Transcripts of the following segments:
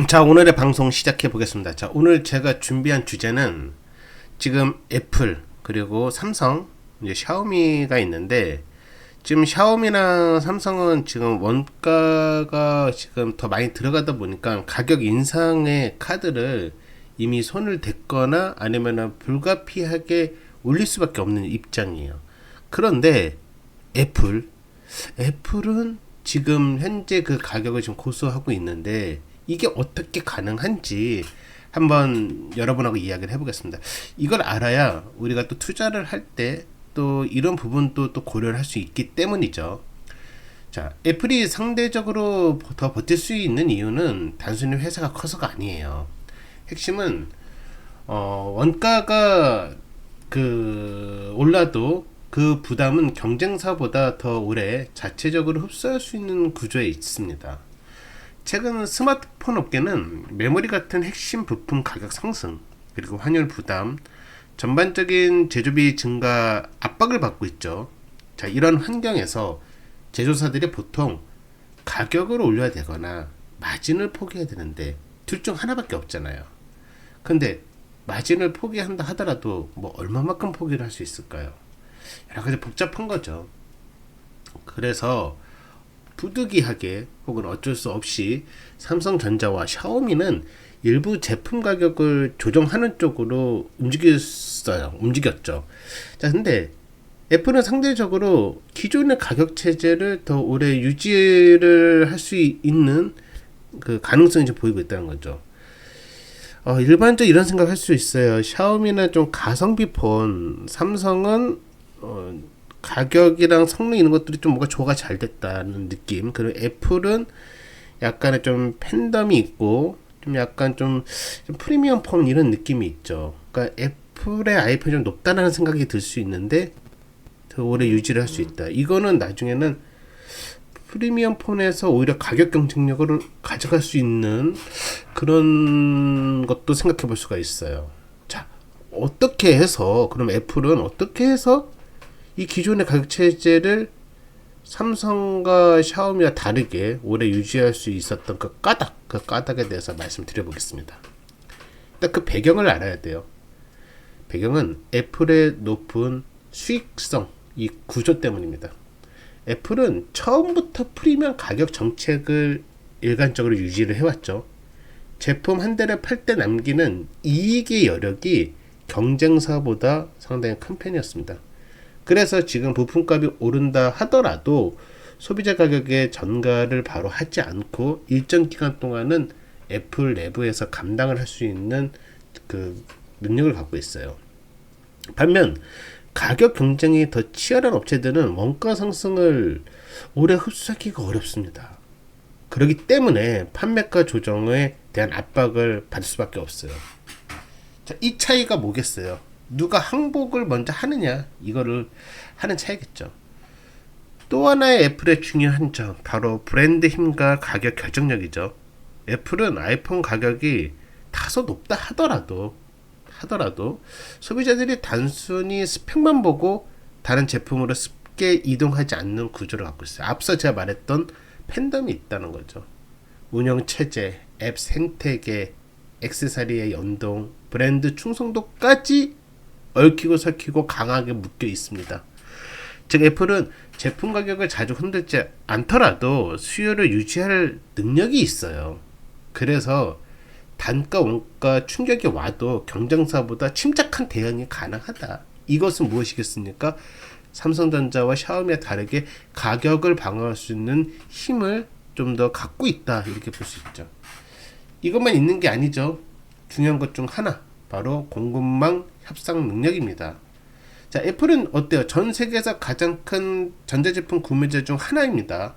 자, 오늘의 방송 시작해 보겠습니다. 자, 오늘 제가 준비한 주제는 지금 애플 그리고 삼성, 이제 샤오미가 있는데, 지금 샤오미랑 삼성은 지금 원가가 지금 더 많이 들어가다 보니까 가격 인상의 카드를 이미 손을 댔거나 아니면은 불가피하게 올릴 수밖에 없는 입장이에요. 그런데 애플, 애플은 지금 현재 그 가격을 지금 고수하고 있는데, 이게 어떻게 가능한지 한번 여러분하고 이야기를 해보겠습니다. 이걸 알아야 우리가 또 투자를 할 때 또 이런 부분도 또 고려를 할 수 있기 때문이죠. 자, 애플이 상대적으로 더 버틸 수 있는 이유는 단순히 회사가 커서가 아니에요. 핵심은 원가가 올라도 그 부담은 경쟁사보다 더 오래 자체적으로 흡수할 수 있는 구조에 있습니다. 최근 스마트폰 업계는 메모리 같은 핵심 부품 가격 상승, 그리고 환율 부담, 전반적인 제조비 증가 압박을 받고 있죠. 자, 이런 환경에서 제조사들이 보통 가격을 올려야 되거나 마진을 포기해야 되는데 둘 중 하나밖에 없잖아요. 근데 마진을 포기한다 하더라도 뭐 얼마만큼 포기를 할 수 있을까요? 여러 가지 복잡한 거죠. 그래서 부득이하게 혹은 어쩔 수 없이 삼성전자와 샤오미는 일부 제품 가격을 조정하는 쪽으로 움직였죠. 자, 근데 애플은 상대적으로 기존의 가격 체제를 더 오래 유지를 할 수 있는 그 가능성이 좀 보이고 있다는 거죠. 일반적으로 이런 생각할 수 있어요. 샤오미는 좀 가성비 폰, 삼성은 가격이랑 성능 이런 것들이 좀 뭔가 조화가 잘 됐다는 느낌. 그리고 애플은 약간의 좀 팬덤이 있고 좀 약간 좀 프리미엄 폰 이런 느낌이 있죠. 그러니까 애플의 아이폰이 좀 높다는 생각이 들 수 있는데 더 오래 유지를 할 수 있다. 이거는 나중에는 프리미엄 폰에서 오히려 가격 경쟁력을 가져갈 수 있는 그런 것도 생각해 볼 수가 있어요. 자, 어떻게 해서 그럼 애플은 어떻게 해서 이 기존의 가격 체제를 삼성과 샤오미와 다르게 오래 유지할 수 있었던 그 까닭에 대해서 말씀드려보겠습니다. 일단 그 배경을 알아야 돼요. 배경은 애플의 높은 수익성, 이 구조 때문입니다. 애플은 처음부터 프리미엄 가격 정책을 일관적으로 유지를 해왔죠. 제품 한 대를 팔 때 남기는 이익의 여력이 경쟁사보다 상당히 큰 편이었습니다. 그래서 지금 부품값이 오른다 하더라도 소비자 가격에 전가를 바로 하지 않고 일정 기간 동안은 애플 내부에서 감당을 할 수 있는 그 능력을 갖고 있어요. 반면 가격 경쟁이 더 치열한 업체들은 원가 상승을 오래 흡수하기가 어렵습니다. 그렇기 때문에 판매가 조정에 대한 압박을 받을 수밖에 없어요. 자, 이 차이가 뭐겠어요? 누가 항복을 먼저 하느냐, 이거를 하는 차이겠죠. 또 하나의 애플의 중요한 점, 바로 브랜드 힘과 가격 결정력이죠. 애플은 아이폰 가격이 다소 높다 하더라도 소비자들이 단순히 스펙만 보고 다른 제품으로 쉽게 이동하지 않는 구조를 갖고 있어요. 앞서 제가 말했던 팬덤이 있다는 거죠. 운영 체제, 앱 생태계, 액세서리의 연동, 브랜드 충성도까지 얽히고 설키고 강하게 묶여 있습니다. 즉 애플은 제품 가격을 자주 흔들지 않더라도 수요를 유지할 능력이 있어요. 그래서 단가 원가 충격이 와도 경쟁사보다 침착한 대응이 가능하다. 이것은 무엇이겠습니까? 삼성전자와 샤오미와 다르게 가격을 방어할 수 있는 힘을 좀 더 갖고 있다, 이렇게 볼 수 있죠. 이것만 있는 게 아니죠. 중요한 것 중 하나, 바로 공급망 협상 능력입니다. 자, 애플은 어때요? 전 세계에서 가장 큰 전자제품 구매자 중 하나입니다.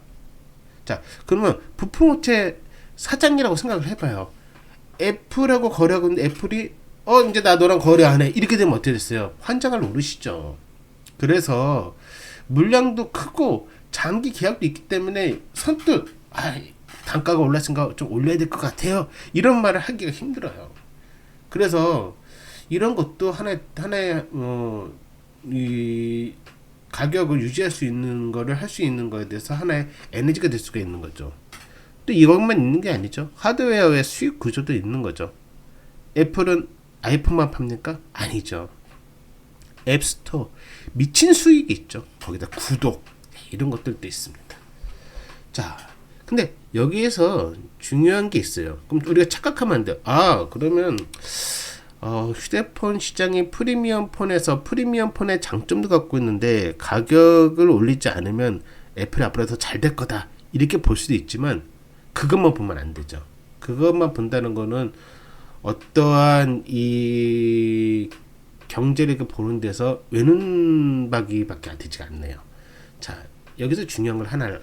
자, 그러면 부품업체 사장이라고 생각을 해봐요. 애플하고 거래하고 있는데 애플이 이제 나 너랑 거래 안 해, 이렇게 되면 어떻게 됐어요? 환장을 오르시죠. 그래서 물량도 크고 장기 계약도 있기 때문에 선뜻 단가가 올랐으니까 좀 올려야 될 것 같아요, 이런 말을 하기가 힘들어요. 그래서 이런 것도 하나의 이 가격을 유지할 수 있는 거를 할 수 있는 거에 대해서 하나의 에너지가 될 수가 있는 거죠. 또 이것만 있는 게 아니죠. 하드웨어의 수익 구조도 있는 거죠. 애플은 아이폰만 팝니까? 아니죠. 앱스토어 미친 수익이 있죠. 거기다 구독 이런 것들도 있습니다. 자, 근데 여기에서 중요한 게 있어요. 그럼 우리가 착각하면 안 돼요. 아, 그러면 휴대폰 시장이 프리미엄 폰에서 프리미엄 폰의 장점도 갖고 있는데 가격을 올리지 않으면 애플이 앞으로 더 잘 될 거다 이렇게 볼 수도 있지만 그것만 보면 안 되죠. 그것만 본다는 거는 어떠한 이 경제력을 보는 데서 외눈박이밖에 안 되지 않네요. 자, 여기서 중요한 걸 하나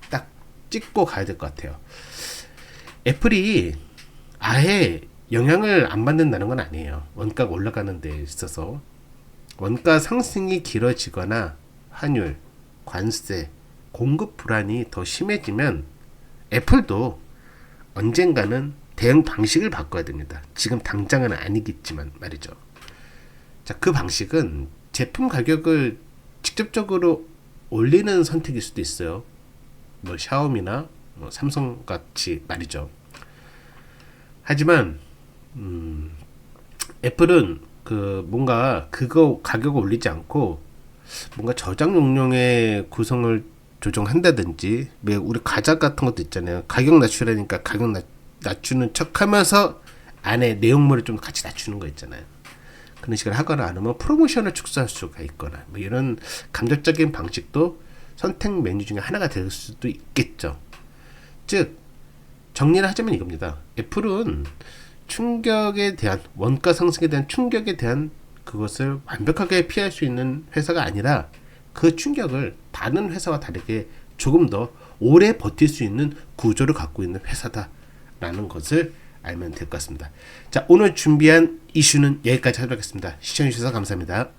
딱 찍고 가야 될 것 같아요. 애플이 아예 영향을 안 받는다는 건 아니에요. 원가가 올라가는 데 있어서 원가 상승이 길어지거나 환율, 관세, 공급 불안이 더 심해지면 애플도 언젠가는 대응 방식을 바꿔야 됩니다. 지금 당장은 아니겠지만 말이죠. 자, 그 방식은 제품 가격을 직접적으로 올리는 선택일 수도 있어요. 뭐 샤오미나 뭐 삼성 같이 말이죠. 하지만 애플은 그 뭔가 그거 가격을 올리지 않고 뭔가 저장 용량의 구성을 조정한다든지, 왜 우리 과자 같은 것도 있잖아요. 가격 낮추라니까 가격 낮추는 척하면서 안에 내용물을 좀 같이 낮추는 거 있잖아요. 그런 식으로 하거나 아니면 프로모션을 축소할 수가 있거나 뭐 이런 감정적인 방식도 선택 메뉴 중에 하나가 될 수도 있겠죠. 즉 정리를 하자면 이겁니다. 애플은 충격에 대한 원가 상승에 대한 충격에 대한 그것을 완벽하게 피할 수 있는 회사가 아니라 그 충격을 다른 회사와 다르게 조금 더 오래 버틸 수 있는 구조를 갖고 있는 회사다라는 것을 알면 될 것 같습니다. 자, 오늘 준비한 이슈는 여기까지 하도록 하겠습니다. 시청해주셔서 감사합니다.